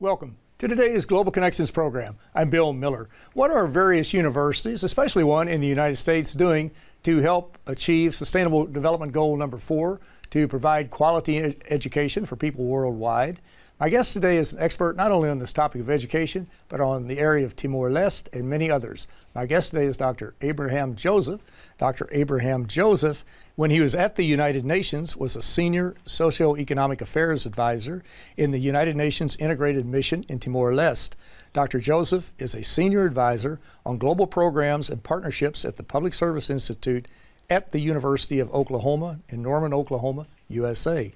Welcome to today's Global Connections program. I'm Bill Miller. What are various universities, especially one in the United States, doing to help achieve Sustainable Development Goal number 4, to provide quality education for people worldwide? My guest today is an expert not only on this topic of education, but on the area of Timor-Leste and many others. My guest today is Dr. Abraham Joseph. Dr. Abraham Joseph, when he was at the United Nations, was a senior socio-economic affairs advisor in the United Nations Integrated Mission in Timor-Leste. Dr. Joseph is a senior advisor on global programs and partnerships at the Public Service Institute at the University of Oklahoma in Norman, Oklahoma, USA.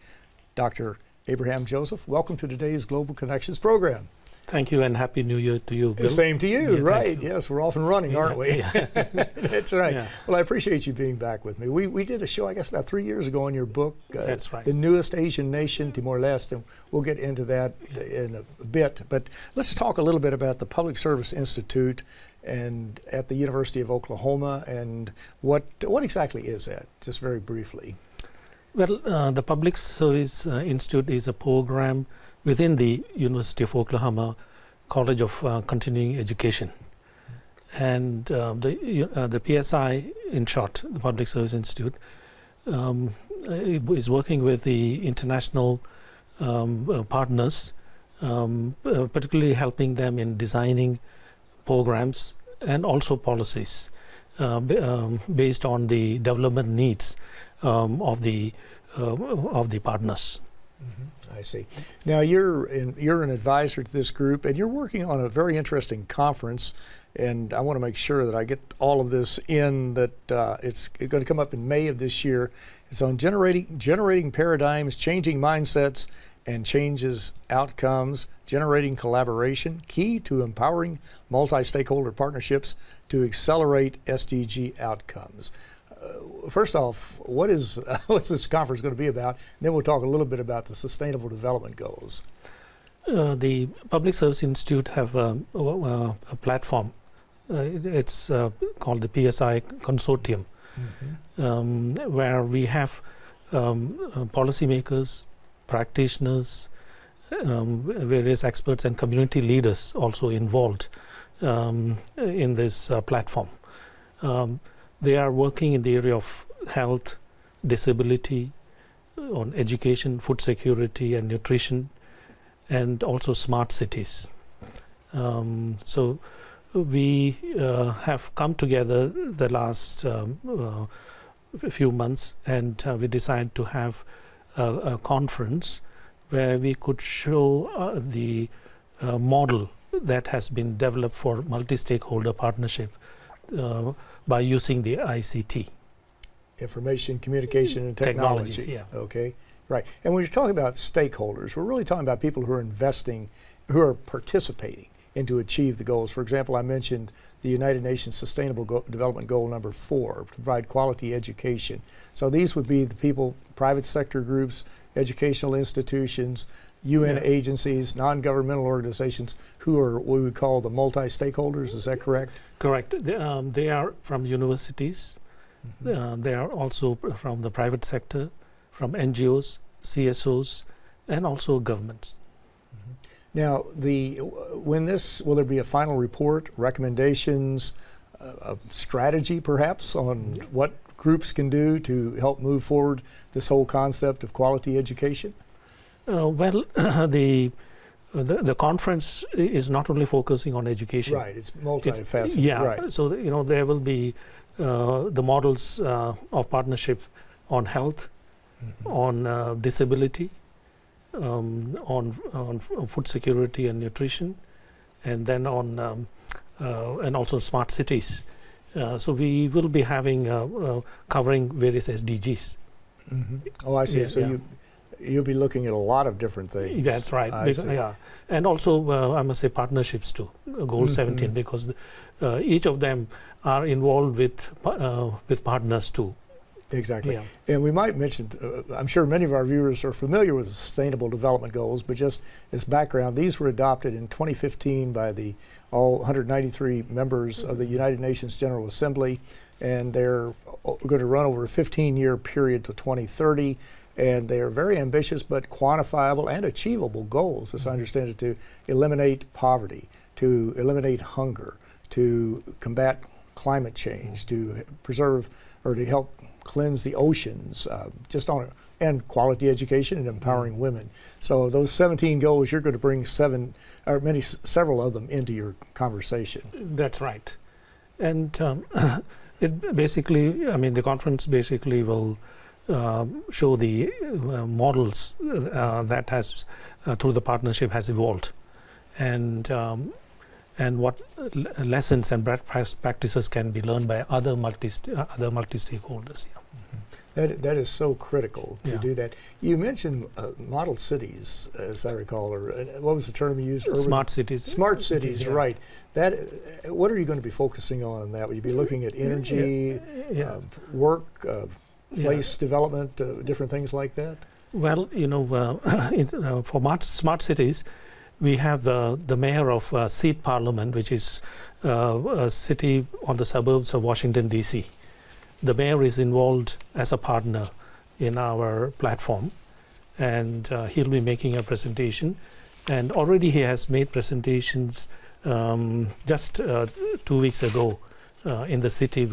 Dr. Abraham Joseph, welcome to today's Global Connections program. Thank you, and Happy New Year to you, Bill. The same to you, Yeah, right. Yes, we're off and running, aren't we? Yeah. That's right. Yeah. Well, I appreciate you being back with me. We did a show, I guess, about 3 years ago on your book, That's right. The Newest Asian Nation, Timor-Leste, and we'll get into that in a bit. But let's talk a little bit about the Public Service Institute and at the University of Oklahoma, and what exactly is that, just very briefly? Well, the Public Service Institute is a program within the University of Oklahoma College of Continuing Education. And the PSI, in short, the Public Service Institute, is working with the international partners, particularly helping them in designing programs and also policies based on the development needs of the partners. Mm-hmm. I see. Now you're an advisor to this group, and you're working on a very interesting conference. And I want to make sure that I get all of this in. That it's going to come up in May of this year. It's on generating paradigms, changing mindsets, and changes outcomes, generating collaboration, key to empowering multi-stakeholder partnerships to accelerate SDG outcomes. First off, what's this conference going to be about? And then we'll talk a little bit about the Sustainable Development Goals. The Public Service Institute have a platform. It's called the PSI Consortium, where we have policymakers, practitioners, various experts and community leaders also involved in this platform. They are working in the area of health, disability, on education, food security and nutrition, and also smart cities. So we have come together the last few months, and we decided to have a conference where we could show the model that has been developed for multi-stakeholder partnership by using the ICT. Information, communication, and technology. Technologies, yeah. Okay, right. And when you're talking about stakeholders, we're really talking about people who are investing, who are participating in to achieve the goals. For example, I mentioned the United Nations Sustainable Development Goal number 4, provide quality education. So these would be the people, private sector groups, educational institutions, UN agencies, non-governmental organizations who are what we would call the multi-stakeholders. Is that correct? Correct. They are from universities. They are also from the private sector, from NGOs, CSOs, and also governments. Now, will there be a final report, recommendations, a strategy perhaps on what groups can do to help move forward this whole concept of quality education? Well, the conference is not only focusing on education. Right, it's multifaceted. Right. So there will be the models of partnership on health, on disability, on food security and nutrition, and then on and also smart cities. So we will be having covering various SDGs. Oh, I see. So you'll be looking at a lot of different things. That's right. And also I must say partnerships too, Goal 17, because each of them are involved with partners too, Exactly. Yeah. And we might mention, I'm sure many of our viewers are familiar with the Sustainable Development Goals, but just as background, these were adopted in 2015 by the all 193 members of the United Nations General Assembly, and they're going to run over a 15-year period to 2030, and they are very ambitious but quantifiable and achievable goals, as I understand it, to eliminate poverty, to eliminate hunger, to combat climate change, to preserve or to help cleanse the oceans, and quality education and empowering women. So those 17 goals, you're going to bring several of them into your conversation. That's right. And it basically, I mean, the conference basically will show the models that has, through the partnership, has evolved, and what lessons and best practices can be learned by other multi-stakeholders. Yeah. That is so critical to Yeah. do that. You mentioned model cities, as I recall, or what was the term you used? Urban? Smart cities. Smart cities, Yeah. right. That. What are you going to be focusing on in that? Will you be looking at energy, work, place development, different things like that? Well, for smart cities, we have the mayor of Seat Parliament, which is a city on the suburbs of Washington, D.C. The mayor is involved as a partner in our platform, and he'll be making a presentation. And already he has made presentations just 2 weeks ago in the city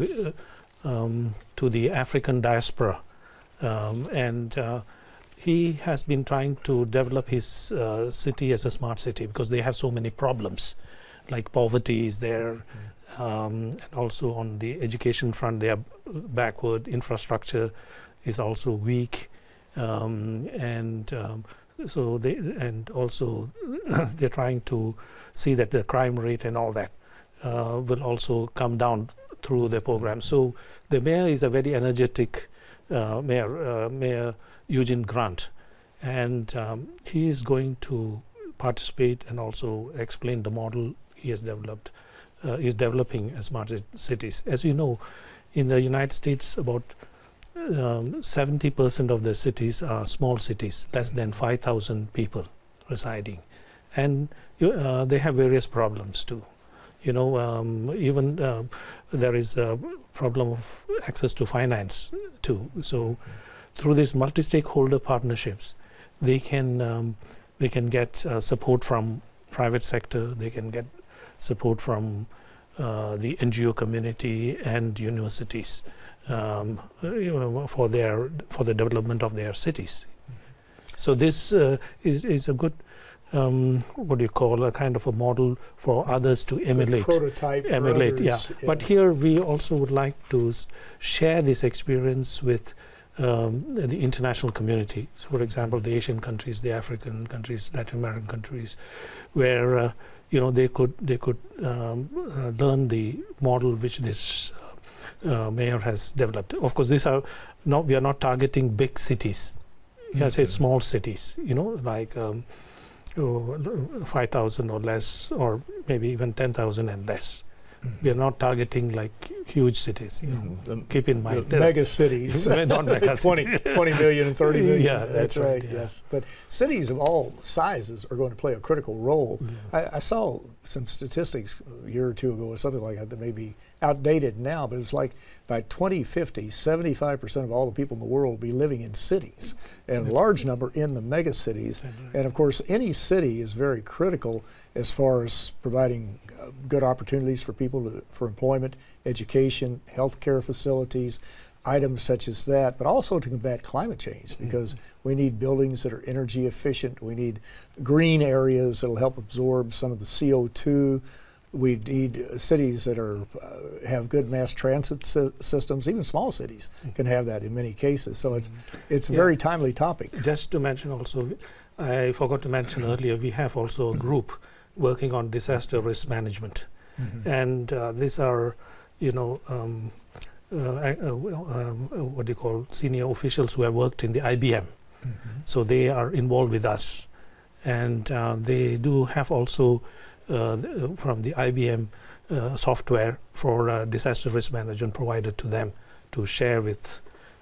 to the African diaspora. He has been trying to develop his city as a smart city because they have so many problems, like poverty is there, and also on the education front they are backward, infrastructure is also weak, so they're trying to see that the crime rate and all that will also come down through the program. So the mayor is a very energetic Mayor Eugene Grant, and he is going to participate and also explain the model he has developed, is developing as smart cities. As you know, in the United States, about 70% of the cities are small cities, less than 5,000 people residing, and they have various problems too. Even there is a problem of access to finance too. So through these multi-stakeholder partnerships, they can get support from private sector, they can get support from the NGO community and universities for the development of their cities. So this is a good a kind of a model for others to emulate. Prototype for emulate, others, yeah. yes. But here we also would like to share this experience with the international community. So, for example, the Asian countries, the African countries, Latin American countries, where they could learn the model which this mayor has developed. Of course, we are not targeting big cities. I say small cities. Like 5,000 or less, or maybe even 10,000 and less. We are not targeting like huge cities. Keep in mind. The mega cities. Not mega 20 million and 30 million. Yeah, that's right. yeah. Yes, but cities of all sizes are going to play a critical role. Yeah. I saw some statistics a year or two ago, or something like that may be outdated now, but it's like by 2050, 75% of all the people in the world will be living in cities, and a large number in the mega cities. And of course, any city is very critical as far as providing good opportunities for people for employment, education, healthcare facilities, items such as that, but also to combat climate change, because we need buildings that are energy efficient. We need green areas that will help absorb some of the CO2. We need cities that have good mass transit systems. Even small cities can have that in many cases. So it's a very timely topic. Just to mention also, I forgot to mention earlier, we have also a group working on disaster risk management. And these are, what do you call, senior officials who have worked in the IBM. So they are involved with us. And they do have also from the IBM software for disaster risk management provided to them to share with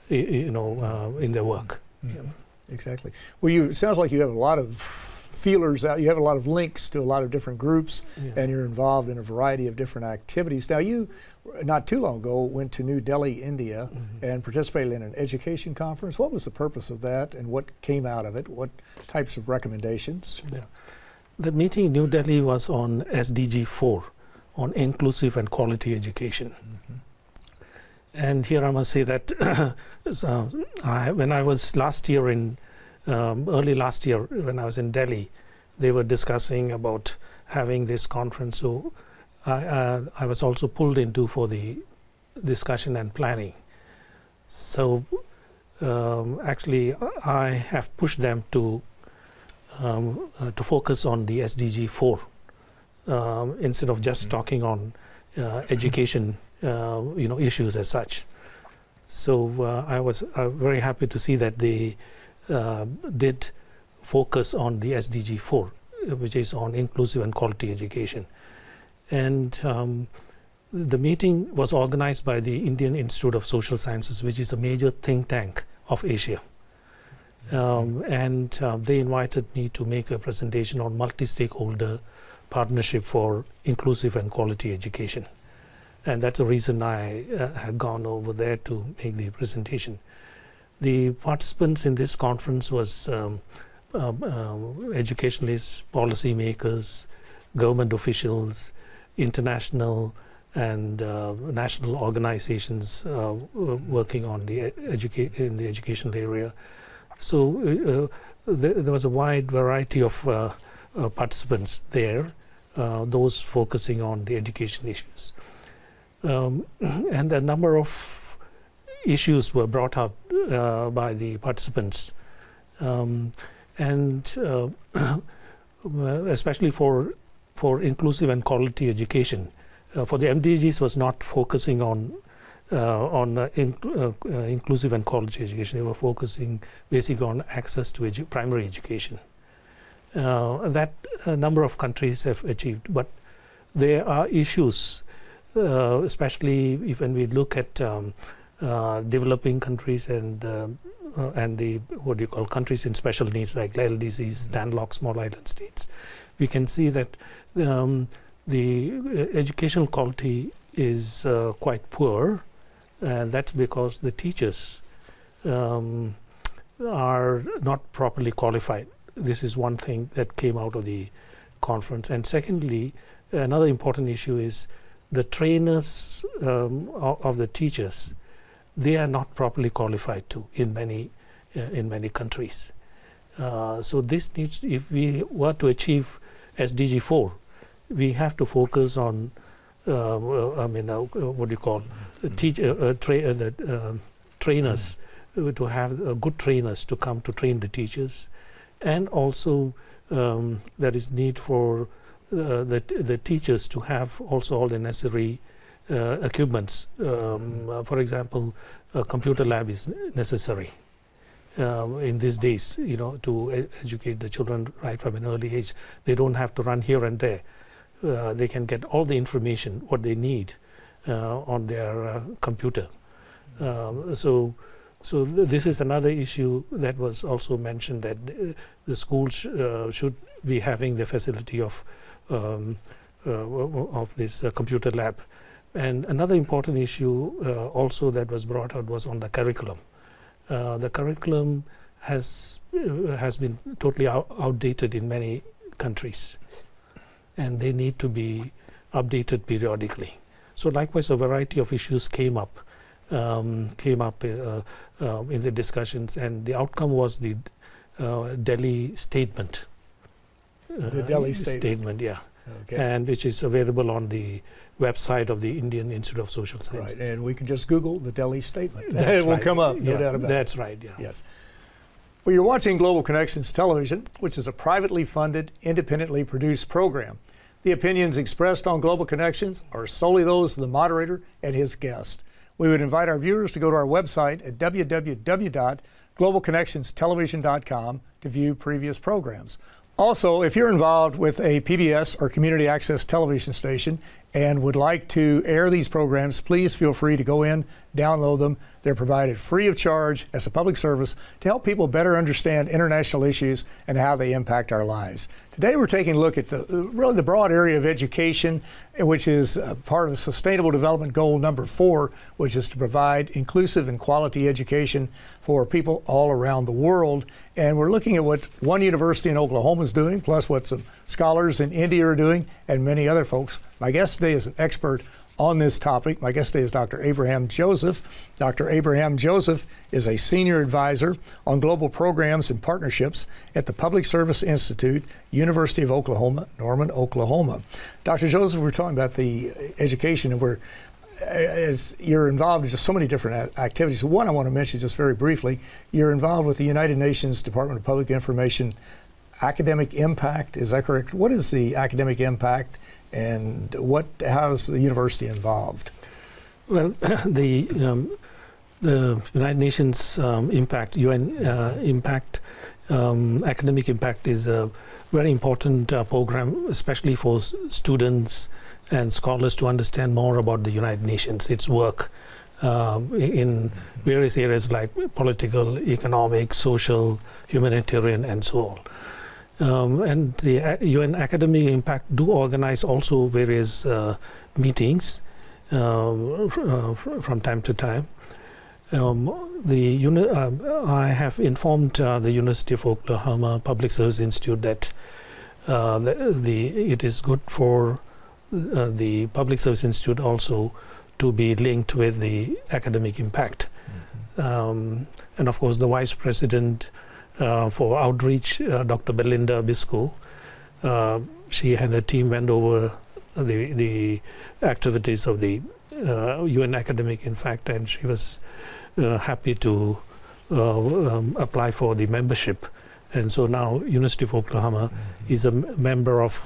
in their work. Mm-hmm. Yeah. Exactly. Well, it sounds like you have a lot of feelers out. You have a lot of links to a lot of different groups, and you're involved in a variety of different activities. Now, you, not too long ago, went to New Delhi, India, and participated in an education conference. What was the purpose of that, and what came out of it? What types of recommendations? Yeah. The meeting in New Delhi was on SDG 4, on inclusive and quality education. Mm-hmm. And here I must say that when I was last year early last year, when I was in Delhi, they were discussing about having this conference. So I was also pulled into for the discussion and planning. So actually, I have pushed them to focus on the SDG 4 instead of just talking on education, issues as such. So I was very happy to see that they did focus on the SDG 4, which is on inclusive and quality education. And the meeting was organized by the Indian Institute of Social Sciences, which is a major think tank of Asia. And they invited me to make a presentation on multi-stakeholder partnership for inclusive and quality education. And that's the reason I had gone over there to make the presentation. The participants in this conference was educationalists, policymakers, government officials, international and national organizations working on in the educational area. So there was a wide variety of participants there, those focusing on the education issues. And a number of issues were brought up by the participants, and especially for inclusive and quality education. For the MDGs was not focusing on inclusive and quality education. They were focusing basically on access to primary education. That a number of countries have achieved, but there are issues, especially when we look at developing countries and the what you call countries in special needs like LDCs, landlocked small island states. We can see that the educational quality is quite poor, and that's because the teachers are not properly qualified. This is one thing that came out of the conference. And secondly, another important issue is the trainers of the teachers. They are not properly qualified too in many countries. So this needs, if we were to achieve SDG 4, we have to focus on what do you call trainers, to have good trainers to come to train the teachers, and also there is need for the teachers to have also all the necessary equipments. For example, a computer lab is necessary in these days, to educate the children right from an early age. They don't have to run here and there. They can get all the information what they need on their computer. So this is another issue that was also mentioned, that the schools should be having the facility of this computer lab. And another important issue also that was brought out was on the curriculum. The curriculum has been totally outdated in many countries, and they need to be updated periodically. So likewise, a variety of issues came up in the discussions, and the outcome was the Delhi statement. The Delhi statement, yeah. Okay. And which is available on the website of the Indian Institute of Social Sciences. Right, and we can just Google the Delhi statement. It will come up, no doubt about it. That's right, yeah. Yes. Well, you're watching Global Connections Television, which is a privately funded, independently produced program. The opinions expressed on Global Connections are solely those of the moderator and his guest. We would invite our viewers to go to our website at www.globalconnectionstelevision.com to view previous programs. Also, if you're involved with a PBS or community access television station and would like to air these programs, please feel free to go in, download them. They're provided free of charge as a public service to help people better understand international issues and how they impact our lives. Today we're taking a look at really the broad area of education, which is part of Sustainable Development Goal number 4, which is to provide inclusive and quality education for people all around the world. And we're looking at what one university in Oklahoma is doing, plus what some scholars in India are doing, and many other folks. My guest today is an expert on this topic. My guest today is Dr. Abraham Joseph. Dr. Abraham Joseph is a senior advisor on global programs and partnerships at the Public Service Institute, University of Oklahoma, Norman, Oklahoma. Dr. Joseph, we're talking about the education, and as you're involved in just so many different activities. One I want to mention just very briefly, you're involved with the United Nations Department of Public Information academic impact. Is that correct? What is the academic impact, and how is the university involved? Well, the United Nations impact, UN impact, academic impact is a very important program, especially for students and scholars to understand more about the United Nations, its work in various areas like political, economic, social, humanitarian, and so on. And the UN Academic Impact do organize also various meetings from time to time. I have informed the University of Oklahoma Public Service Institute that it is good for the Public Service Institute also to be linked with the academic impact. And of course, the Vice President for outreach, Dr. Belinda Bisco, she and her team went over the activities of the UN Academic Impact, and she was happy to apply for the membership. And so now University of Oklahoma is a member of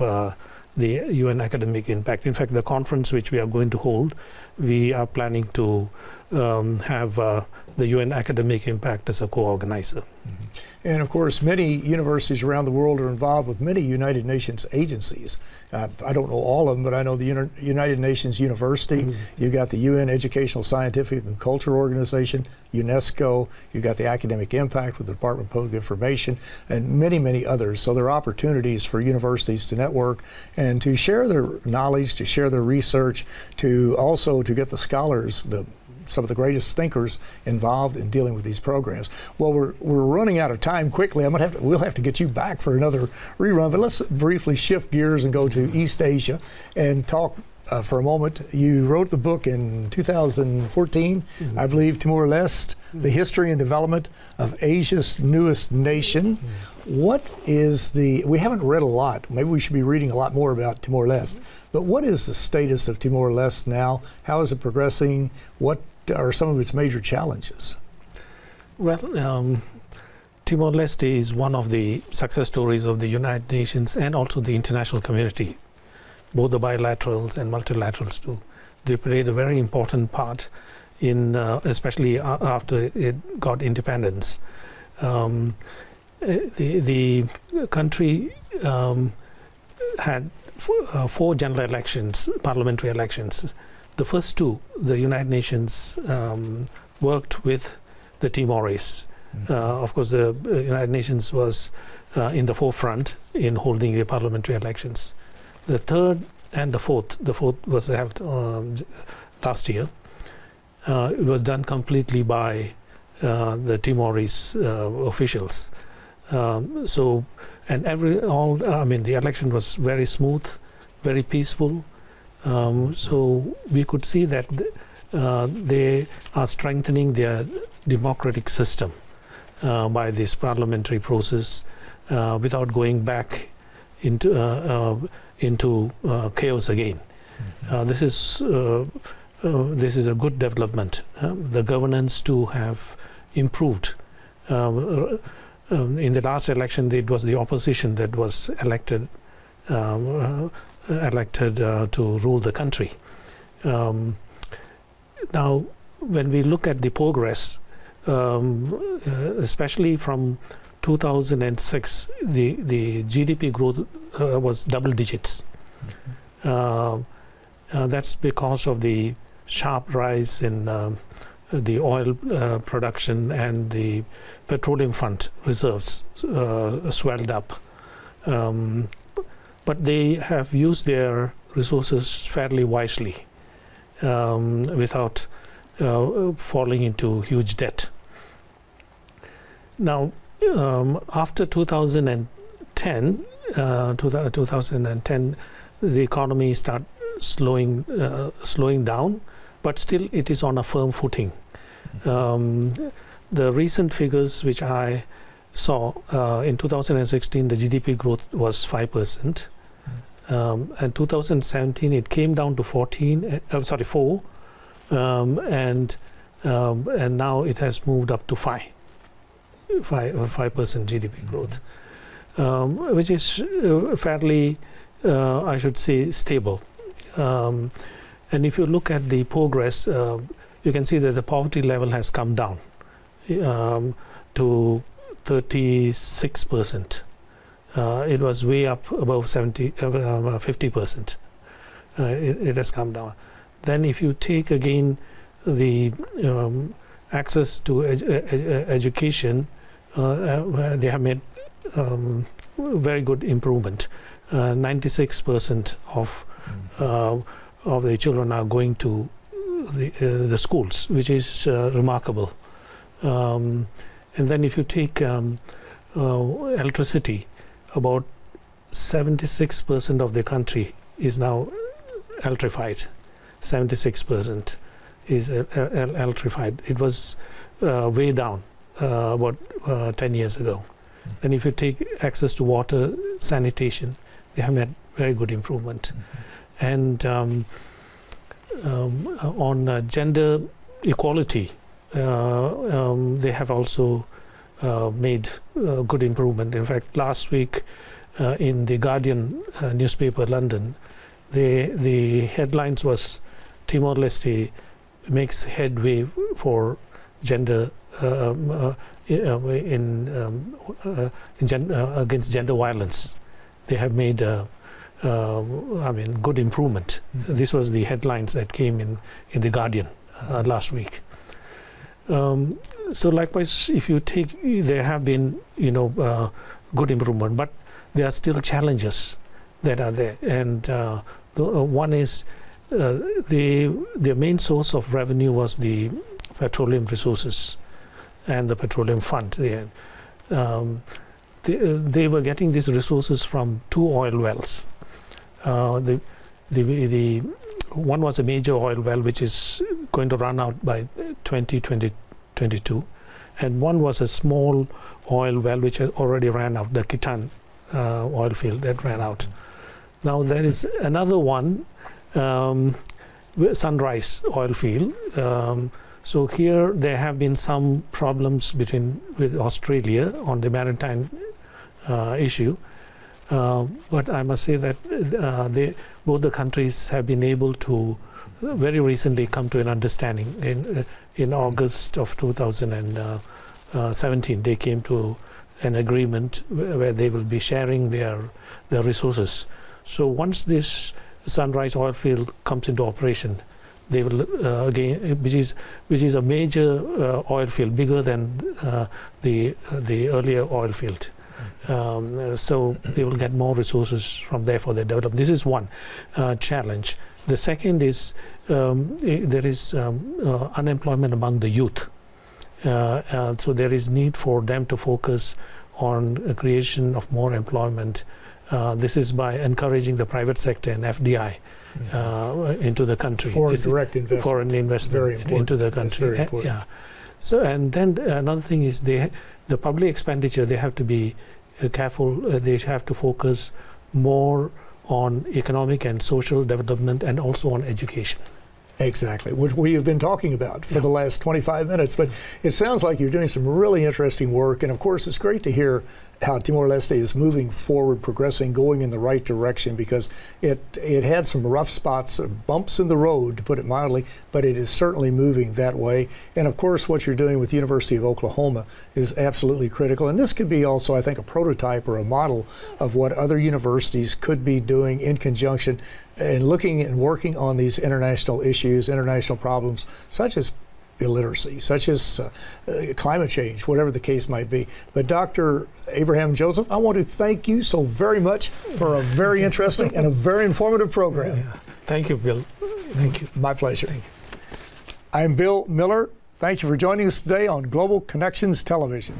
the UN Academic Impact. In fact, the conference which we are going to hold, we are planning to have the UN Academic Impact as a co-organizer. And of course, many universities around the world are involved with many United Nations agencies. I don't know all of them, but I know the United Nations University. You've got the UN Educational, Scientific, and Cultural Organization, UNESCO. You've got the Academic Impact with the Department of Public Information, and many, many others. So there are opportunities for universities to network and to share their knowledge, to share their research, to also to get the scholars, some of the greatest thinkers involved in dealing with these programs. Well, we're running out of time quickly. We'll have to get you back for another rerun, but let's briefly shift gears and go to East Asia and talk for a moment. You wrote the book in 2014, I believe, Timor-Leste, The History and Development of Asia's Newest Nation. What is we haven't read a lot. Maybe we should be reading a lot more about Timor-Leste, but what is the status of Timor-Leste now? How is it progressing? What are some of its major challenges? Well, Timor-Leste is one of the success stories of the United Nations and also the international community. Both the bilaterals and multilaterals too. They played a very important part in, especially after it got independence. The country had 4 general elections, parliamentary elections. The first 2, the United Nations worked with the Timorese. Of course, the United Nations was in the forefront in holding the parliamentary elections. The third and the fourth was held last year. It was done completely by the Timorese officials. The election was very smooth, very peaceful. So we could see that they are strengthening their democratic system by this parliamentary process without going back into chaos again. This is a good development. The governance too have improved. In the last election, it was the opposition that was elected to rule the country. Now, when we look at the progress, especially from 2006, the GDP growth was double digits. That's because of the sharp rise in the oil production, and the petroleum fund reserves swelled up. But they have used their resources fairly wisely, without falling into huge debt. Now, after 2010, the economy started slowing down, but still it is on a firm footing. The recent figures which I saw in 2016, the GDP growth was 5%. And 2017 it came down to 4, and now it has moved up to 5% GDP growth, which is fairly, I should say, stable. And if you look at the progress, you can see that the poverty level has come down to 36%. It was way up above 50%. It has come down. Then if you take again the access to education, they have made very good improvement. 96% of the children are going to the schools, which is remarkable. And then if you take electricity, about 76% of the country is now electrified. 76% is electrified. It was way down about 10 years ago. Then if you take access to water, sanitation, they have made very good improvement. And on gender equality, they have also made good improvement. In fact, last week in the Guardian newspaper, London, the headlines was Timor-Leste makes headway for gender against gender violence. They have made good improvement. This was the headlines that came in the Guardian last week. So likewise, if you take, there have been good improvement, but there are still challenges that are there. And one is the main source of revenue was the petroleum resources and the petroleum fund. They were getting these resources from 2 oil wells. The one was a major oil well which is going to run out by 2022, and one was a small oil well which has already ran out, the Kitan oil field that ran out. Now there is another one, Sunrise oil field. So here there have been some problems with Australia on the maritime issue. But I must say that both the countries have been able to very recently come to an understanding. In August of 2017, they came to an agreement where they will be sharing their resources. So once this Sunrise oil field comes into operation, they will again, which is a major oil field, bigger than the earlier oil field. So they will get more resources from there for their development. This is one challenge. The second is there is unemployment among the youth. So there is need for them to focus on creation of more employment. This is by encouraging the private sector and FDI into the country. Foreign direct investment. Foreign investment into the country. That's very important. Yeah. So, and then another thing is the public expenditure, they have to be careful. They have to focus more on economic and social development, and also on education. Exactly, which we have been talking about for the last 25 minutes. But it sounds like you're doing some really interesting work. And of course, it's great to hear how Timor-Leste is moving forward, progressing, going in the right direction, because it had some rough spots, bumps in the road, to put it mildly, but it is certainly moving that way. And of course, what you're doing with the University of Oklahoma is absolutely critical. And this could be also, I think, a prototype or a model of what other universities could be doing in conjunction and looking and working on these international issues, international problems, such as illiteracy, such as climate change, whatever the case might be. But Dr. Abraham Joseph, I want to thank you so very much for a very interesting and a very informative program. Yeah. Thank you, Bill. Thank you. My pleasure. Thank you. I'm Bill Miller. Thank you for joining us today on Global Connections Television.